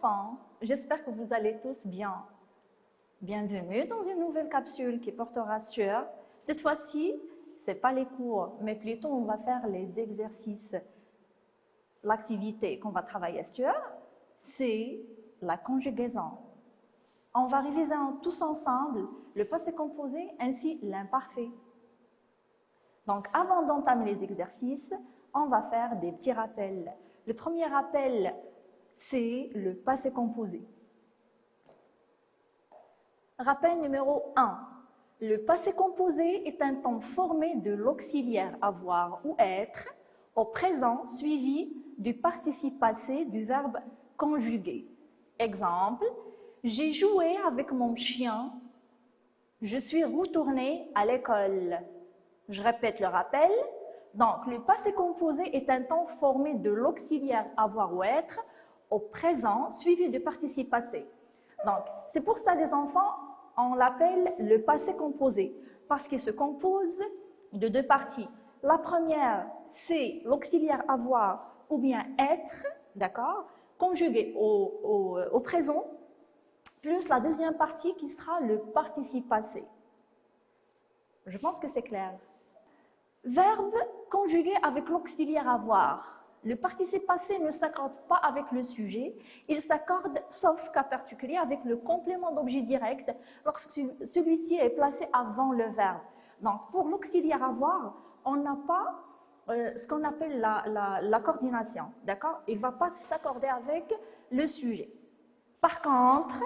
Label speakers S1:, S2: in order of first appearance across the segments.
S1: enfants, j'espère que vous allez tous bien. Bienvenue dans une nouvelle capsule qui portera sur, cette fois-ci, ce n'est pas les cours, mais plutôt on va faire les exercices. L'activité qu'on va travailler sur, c'est la conjugaison. On va réviser tous ensemble le passé composé ainsi l'imparfait. Donc, avant d'entamer les exercices, on va faire des petits rappels. Le premier rappel, c'est le passé composé. Rappel numéro 1. Le passé composé est un temps formé de l'auxiliaire avoir ou être au présent suivi du participe passé du verbe conjugué. Exemple, j'ai joué avec mon chien, je suis retournée à l'école. Je répète le rappel. Donc, le passé composé est un temps formé de l'auxiliaire avoir ou être au présent suivi du participe passé. Donc, c'est pour ça les enfants, on l'appelle le passé composé parce qu'il se compose de deux parties. La première, c'est l'auxiliaire avoir ou bien être, d'accord, conjugué au présent, plus la deuxième partie qui sera le participe passé. Je pense que c'est clair. Verbe conjugué avec l'auxiliaire avoir. Le participe passé ne s'accorde pas avec le sujet, il s'accorde, sauf cas particulier, avec le complément d'objet direct lorsque celui-ci est placé avant le verbe. Donc, pour l'auxiliaire avoir, on n'a pas ce qu'on appelle la coordination, d'accord? Il ne va pas s'accorder avec le sujet. Par contre,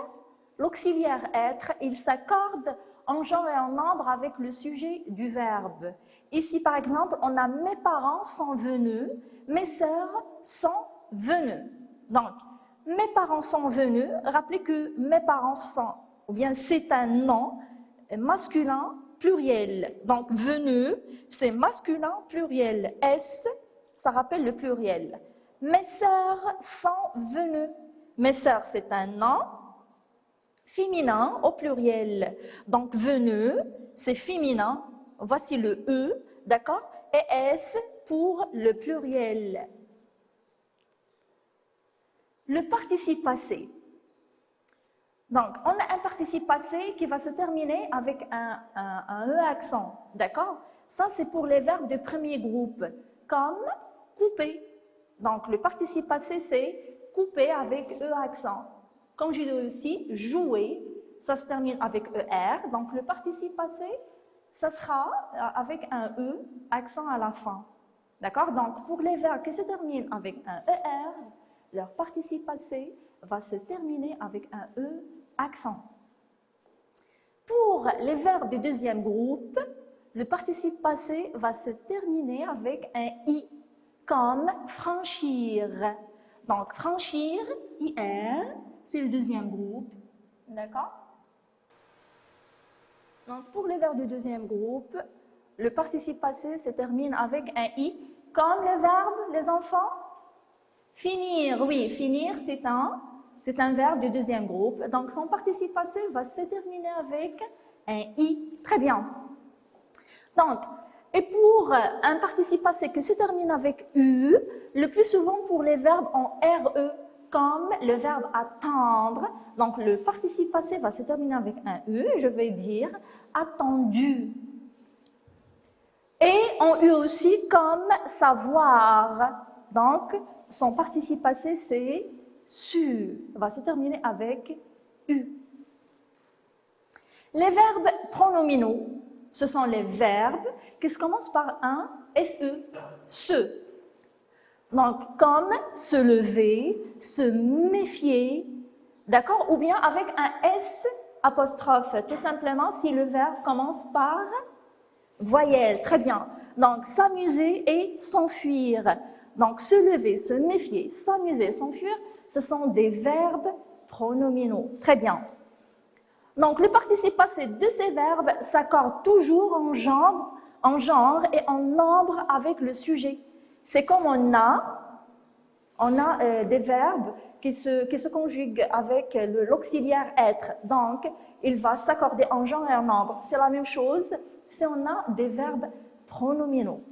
S1: l'auxiliaire être, il s'accorde en genre et en nombre avec le sujet du verbe. Ici, par exemple, on a mes parents sont venus, mes sœurs sont venues. Donc, mes parents sont venus, rappelez que mes parents sont, ou bien c'est un nom masculin pluriel. Donc, venu, c'est masculin pluriel. S, ça rappelle le pluriel. Mes sœurs sont venues. Mes sœurs, c'est un nom féminin au pluriel. Donc, venu, c'est féminin. Voici le E, d'accord? Et S pour le pluriel. Le participe passé. Donc, on a un participe passé qui va se terminer avec un E accent, d'accord? Ça, c'est pour les verbes de premier groupe, comme couper. Donc, le participe passé, c'est couper avec E accent. Comme je dis aussi, jouer, ça se termine avec ER. Donc, le participe passé, ça sera avec un E, accent à la fin. D'accord? Donc, pour les verbes qui se terminent avec un ER, leur participe passé va se terminer avec un E, accent. Pour les verbes du deuxième groupe, le participe passé va se terminer avec un I, comme franchir. Donc, franchir, IR, c'est le deuxième groupe. D'accord? Donc, pour les verbes du deuxième groupe, le participe passé se termine avec un I, comme le verbe, les enfants. Finir, oui, finir, c'est un verbe du deuxième groupe. Donc, son participe passé va se terminer avec un I. Très bien. Donc, et pour un participe passé qui se termine avec U, le plus souvent pour les verbes en RE, comme le verbe attendre. Donc, le participe passé va se terminer avec un U, je vais dire attendu. Et en U aussi comme savoir. Donc, son participe passé, c'est su. Va se terminer avec U. Les verbes pronominaux, ce sont les verbes qui se commencent par un SE, se. Donc, comme se lever, se méfier, d'accord? Ou bien avec un S apostrophe, tout simplement si le verbe commence par voyelle. Très bien. Donc, s'amuser et s'enfuir. Donc, se lever, se méfier, s'amuser, s'enfuir, ce sont des verbes pronominaux. Très bien. Donc, le participe passé de ces verbes s'accorde toujours en genre et en nombre avec le sujet. C'est comme on a des verbes qui se conjuguent avec l'auxiliaire être. Donc, il va s'accorder en genre et en nombre. C'est la même chose si on a des verbes pronominaux.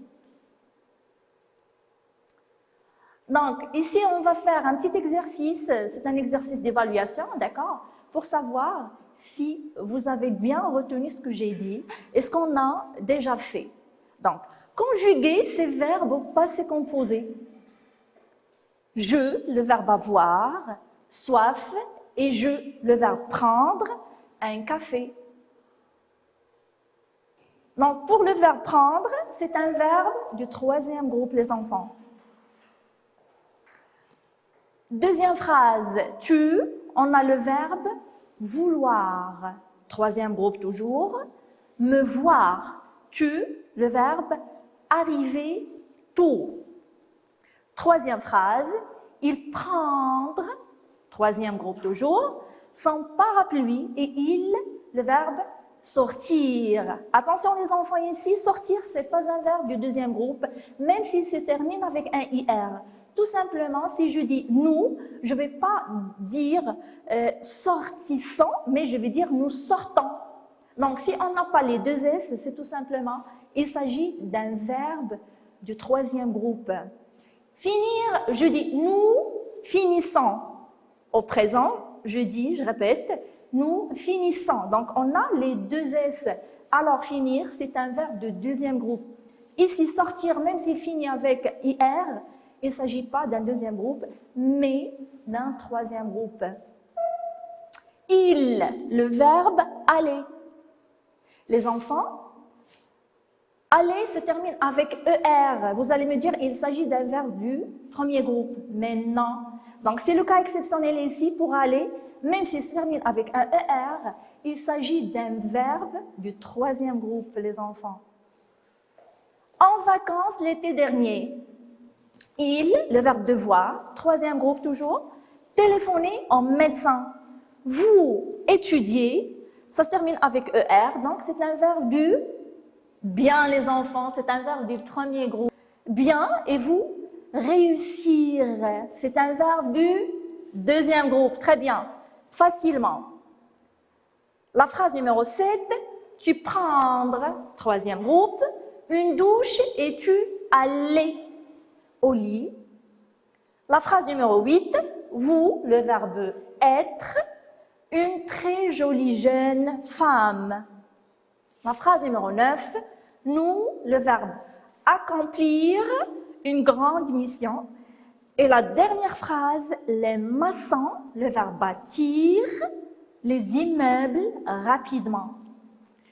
S1: Donc, ici, on va faire un petit exercice, c'est un exercice d'évaluation, d'accord, pour savoir si vous avez bien retenu ce que j'ai dit et ce qu'on a déjà fait. Donc, conjuguer ces verbes au passé composé. Je, le verbe avoir, soif, et je, le verbe prendre, un café. Donc, pour le verbe prendre, c'est un verbe du troisième groupe, les enfants. Deuxième phrase, tu, on a le verbe vouloir. Troisième groupe toujours, me voir. Tu, le verbe arriver tôt. Troisième phrase, il prendre, troisième groupe toujours, son parapluie et il, le verbe sortir. Attention les enfants ici, sortir, ce n'est pas un verbe du deuxième groupe, même s'il se termine avec un IR. Tout simplement, si je dis nous, je ne vais pas dire sortissons, mais je vais dire nous sortons. Donc, si on n'a pas les deux S, c'est tout simplement, il s'agit d'un verbe du troisième groupe. Finir, je dis nous finissons. Au présent, je dis, je répète, nous finissons. Donc, on a les deux S. Alors, finir, c'est un verbe de deuxième groupe. Ici, sortir, même s'il finit avec IR, il ne s'agit pas d'un deuxième groupe, mais d'un troisième groupe. Il, le verbe aller. Les enfants, aller se termine avec ER. Vous allez me dire, il s'agit d'un verbe du premier groupe, mais non. Donc, c'est le cas exceptionnel ici pour aller, même s'il se termine avec un ER, il s'agit d'un verbe du troisième groupe, les enfants. En vacances l'été dernier, il, le verbe devoir, troisième groupe toujours, téléphoner en médecin. Vous étudiez, ça se termine avec ER, donc c'est un verbe du bien les enfants, c'est un verbe du premier groupe. Bien, et vous, réussir, c'est un verbe du deuxième groupe, très bien, facilement. La phrase numéro 7, tu prendre, troisième groupe, une douche et tu aller au lit. La phrase numéro 8, vous, le verbe être, une très jolie jeune femme. La phrase numéro 9, nous, le verbe accomplir, une grande mission. Et la dernière phrase, les maçons, le verbe bâtir, les immeubles rapidement.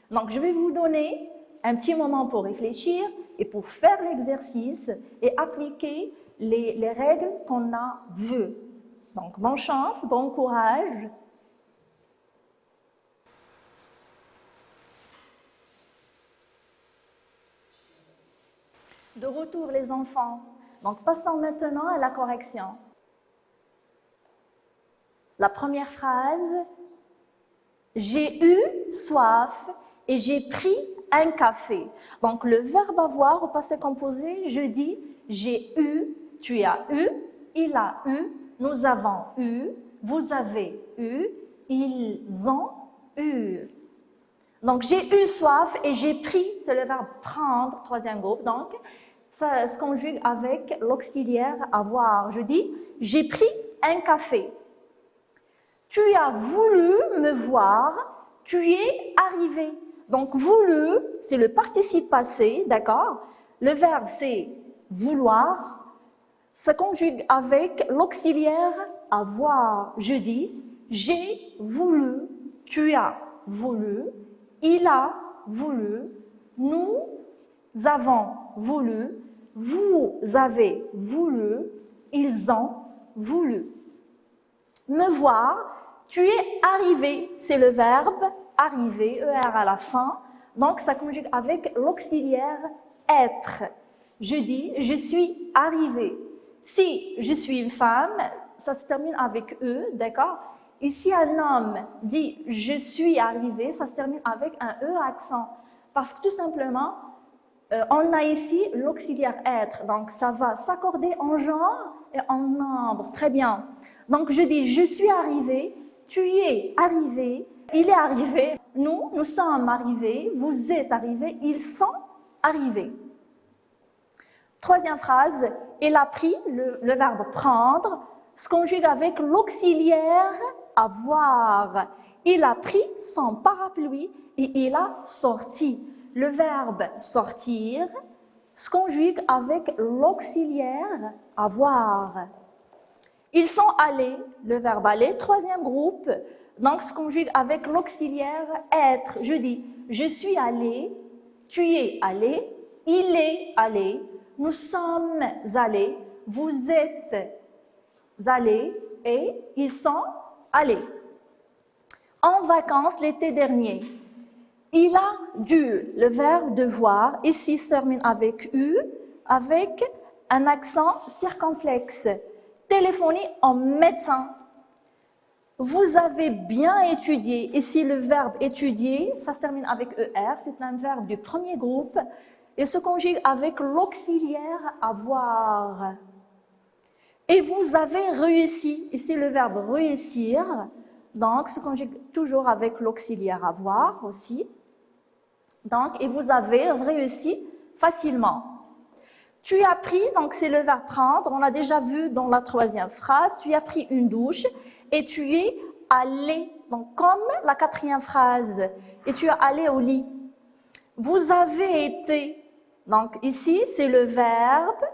S1: Donc, je vais vous donner un petit moment pour réfléchir et pour faire l'exercice et appliquer les règles qu'on a vues. Donc, bonne chance, bon courage. De retour, les enfants. Donc, passons maintenant à la correction. La première phrase, j'ai eu soif et j'ai pris un café. Donc, le verbe avoir au passé composé, je dis j'ai eu, tu as eu, il a eu, nous avons eu, vous avez eu, ils ont eu. Donc, j'ai eu soif et j'ai pris, c'est le verbe prendre, troisième groupe, donc, ça se conjugue avec l'auxiliaire avoir. Je dis, j'ai pris un café. Tu as voulu me voir, tu es arrivé. Donc, voulu, c'est le participe passé, d'accord? Le verbe, c'est vouloir. Ça conjugue avec l'auxiliaire avoir. Je dis, j'ai voulu, tu as voulu, il a voulu, nous avons voulu, vous avez voulu, ils ont voulu. Me voir, tu es arrivé, c'est le verbe arriver, ER à la fin, donc ça conjugue avec l'auxiliaire être. Je dis, je suis arrivé. Si je suis une femme, ça se termine avec E, d'accord? Et si un homme dit je suis arrivé, ça se termine avec un E accent. Parce que tout simplement, on a ici l'auxiliaire être, donc ça va s'accorder en genre et en nombre. Très bien. Donc je dis je suis arrivé, tu es arrivé, il est arrivé, nous sommes arrivés, vous êtes arrivés, ils sont arrivés. Troisième phrase, il a pris, le verbe prendre, se conjugue avec l'auxiliaire avoir. Il a pris son parapluie et il a sorti. Le verbe sortir se conjugue avec l'auxiliaire avoir. Ils sont allés, le verbe aller, troisième groupe, donc se conjugue avec l'auxiliaire être. Je dis, je suis allé, tu es allé, il est allé, nous sommes allés, vous êtes allés et ils sont allés. En vacances l'été dernier, il a dû, le verbe devoir, ici se termine avec U, avec un accent circonflexe. Téléphoner en médecin. Vous avez bien étudié. Ici, le verbe étudier, ça se termine avec ER, c'est un verbe du premier groupe et se conjugue avec l'auxiliaire avoir. Et vous avez réussi. Ici, le verbe réussir, donc se conjugue toujours avec l'auxiliaire avoir aussi. Donc, et vous avez réussi facilement. Tu as pris, donc c'est le verbe prendre, on a déjà vu dans la troisième phrase, tu as pris une douche et tu es allé, donc comme la quatrième phrase, et tu es allé au lit. Vous avez été, donc ici c'est le verbe,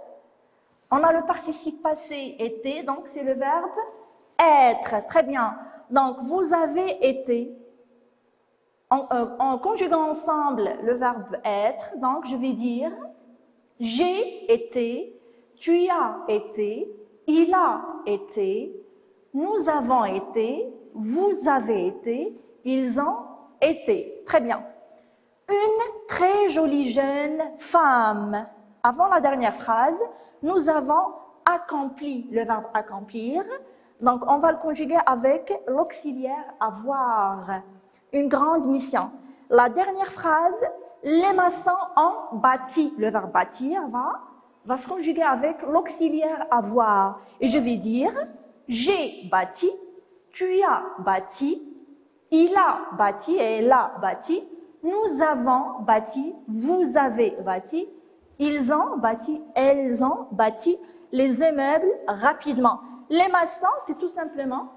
S1: on a le participe passé été, donc c'est le verbe être, très bien. Donc vous avez été, en conjuguant ensemble le verbe être, donc je vais dire j'ai été, tu as été, il a été, nous avons été, vous avez été, ils ont été. Très bien. Une très jolie jeune femme. Avant la dernière phrase, nous avons accompli, le verbe accomplir. Donc, on va le conjuguer avec l'auxiliaire avoir. Une grande mission. La dernière phrase, les maçons ont bâti. Le verbe bâtir va se conjuguer avec l'auxiliaire avoir. Et je vais dire, j'ai bâti, tu as bâti, il a bâti et elle a bâti, nous avons bâti, vous avez bâti, ils ont bâti, elles ont bâti les immeubles rapidement. Les maçons, c'est tout simplement,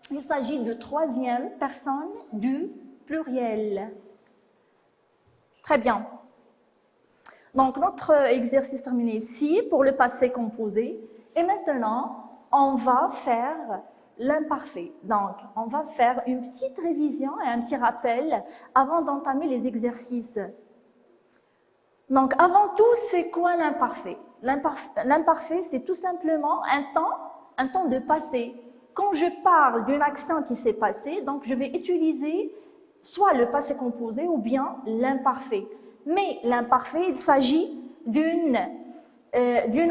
S1: il s'agit de troisième personne du pluriel. Très bien. Donc, notre exercice terminé ici pour le passé composé. Et maintenant, on va faire l'imparfait. Donc, on va faire une petite révision et un petit rappel avant d'entamer les exercices. Donc, avant tout, c'est quoi l'imparfait? L'imparfait, c'est tout simplement un temps de passé. Quand je parle d'une action qui s'est passée, donc je vais utiliser soit le passé composé ou bien l'imparfait. Mais l'imparfait, il s'agit d'une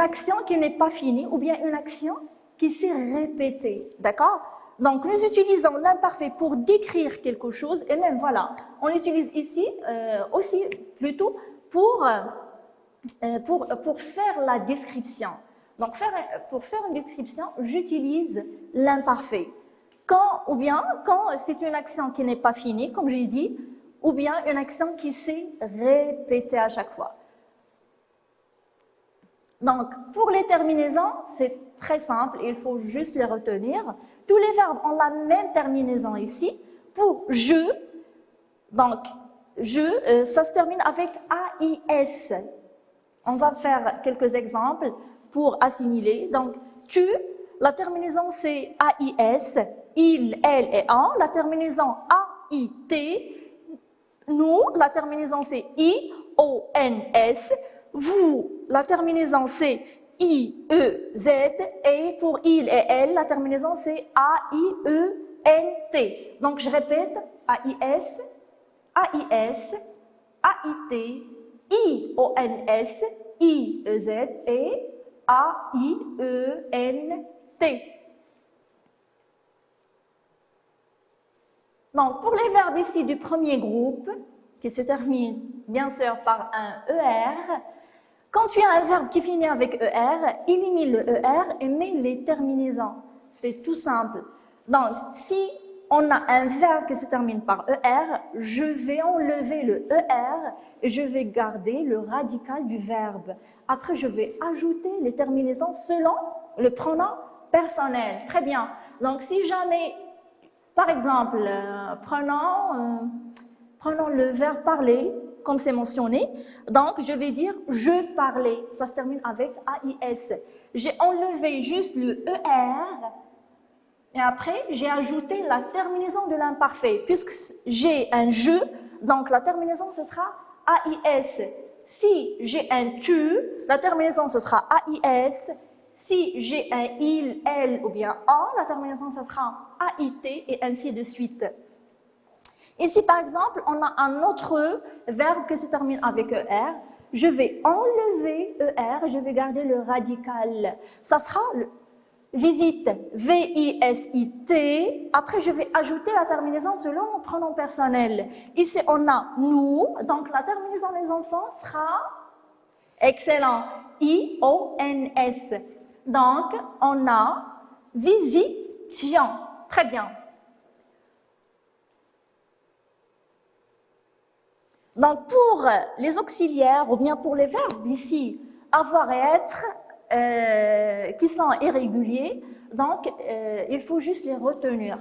S1: action qui n'est pas finie ou bien une action qui s'est répétée. D'accord? Donc, nous utilisons l'imparfait pour décrire quelque chose et même, voilà, on l'utilise ici aussi plutôt pour faire la description. Donc, pour faire une description, j'utilise l'imparfait. Quand c'est une action qui n'est pas finie, comme j'ai dit, ou bien une action qui s'est répétée à chaque fois. Donc, pour les terminaisons, c'est très simple, il faut juste les retenir. Tous les verbes ont la même terminaison ici. Pour je, donc, je, ça se termine avec AIS. On va faire quelques exemples pour assimiler. Donc, tu, la terminaison c'est AIS, il, elle et en. La terminaison AIT. Nous, la terminaison c'est IONS. Vous, la terminaison c'est IEZ. Et pour il et elle, la terminaison c'est AIENT. Donc, je répète, AIS, AIT, IONS, IEZ et AIENT. Donc, pour les verbes ici du premier groupe, qui se termine bien sûr par un ER, quand tu as un verbe qui finit avec ER, élimine le ER et mets les terminaisons. C'est tout simple. Donc, si on a un verbe qui se termine par ER, je vais enlever le ER et je vais garder le radical du verbe. Après, je vais ajouter les terminaisons selon le pronom personnel. Très bien. Donc, si jamais, par exemple, prenons le verbe parler, comme c'est mentionné. Donc, je vais dire « je parlais ». Ça se termine avec AIS. J'ai enlevé juste le ER et après, j'ai ajouté la terminaison de l'imparfait. Puisque j'ai un « je », donc la terminaison, ce sera AIS. Si j'ai un « tu », la terminaison, ce sera AIS. Si j'ai un « il », « elle » ou bien « a », la terminaison, ce sera AIT et ainsi de suite. Ici, par exemple, on a un autre verbe qui se termine avec ER. Je vais enlever ER, je vais garder le radical. Ça sera le visite, V-I-S-I-T. Après, je vais ajouter la terminaison selon mon pronom personnel. Ici, on a nous. Donc, la terminaison des enfants sera excellent. I-O-N-S. Donc, on a visitions. Très bien. Donc, pour les auxiliaires ou bien pour les verbes ici, avoir et être, qui sont irréguliers, donc il faut juste les retenir.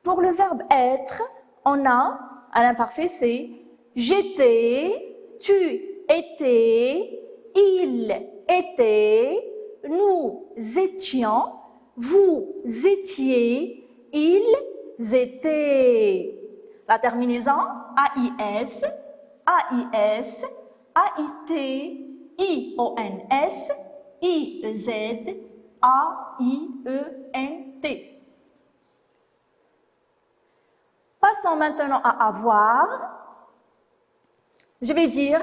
S1: Pour le verbe être, on a, à l'imparfait, c'est j'étais, tu étais, il était, nous étions, vous étiez, ils étaient. La terminaison AIS, AIS, AIT, IONS, IEZ, AIENT. Passons maintenant à avoir. Je vais dire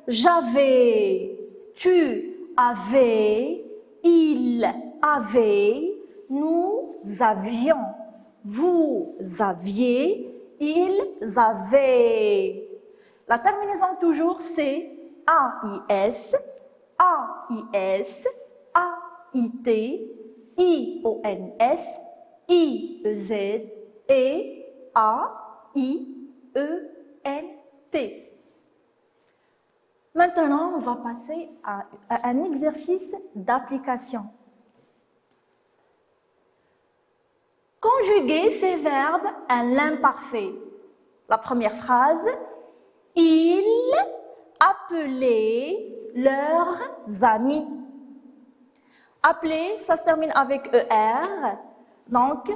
S1: j'avais, tu avais, il avait, nous avions, vous aviez, ils avaient. La terminaison toujours c'est AIS, AIS, AIT, IONS, IEZ et AIENT. Maintenant, on va passer à un exercice d'application. Conjuguer ces verbes à l'imparfait. La première phrase, ils appelaient leurs amis. Appeler, ça se termine avec ER. Donc,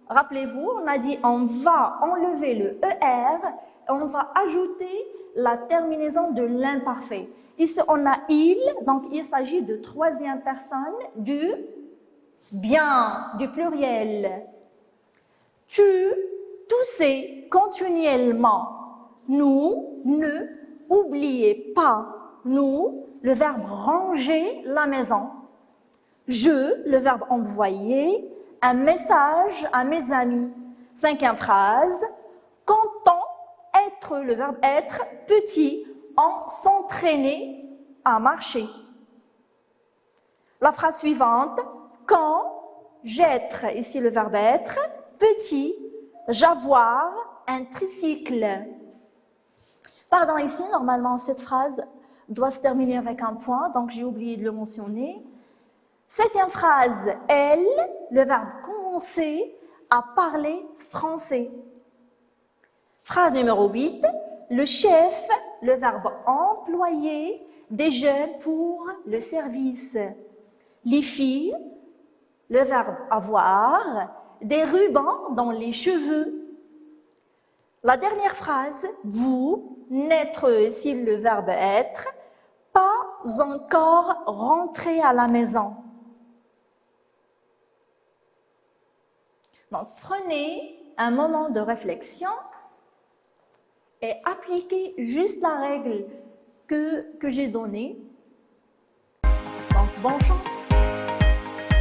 S1: rappelez-vous, on a dit on va enlever le ER et on va ajouter la terminaison de l'imparfait. Ici, on a il, donc il s'agit de troisième personne du bien, du pluriel. Tu toussais continuellement. Nous, ne oubliez pas. Nous, le verbe ranger la maison. Je, le verbe envoyer, un message à mes amis. Cinquième phrase, content, être, le verbe être, petit, en s'entraîner à marcher. La phrase suivante, quand, j'être, ici le verbe être, petit, j'avoir, un tricycle. Pardon, ici, normalement, cette phrase doit se terminer avec un point, donc j'ai oublié de le mentionner. Septième phrase, elle, le verbe commencer à parler français. Phrase numéro 8, le chef, le verbe employer, des jeunes pour le service. Les filles, le verbe avoir, des rubans dans les cheveux. La dernière phrase, vous, naître ici le verbe être, pas encore rentré à la maison. Donc, prenez un moment de réflexion et appliquez juste la règle que j'ai donnée. Donc, bonne chance!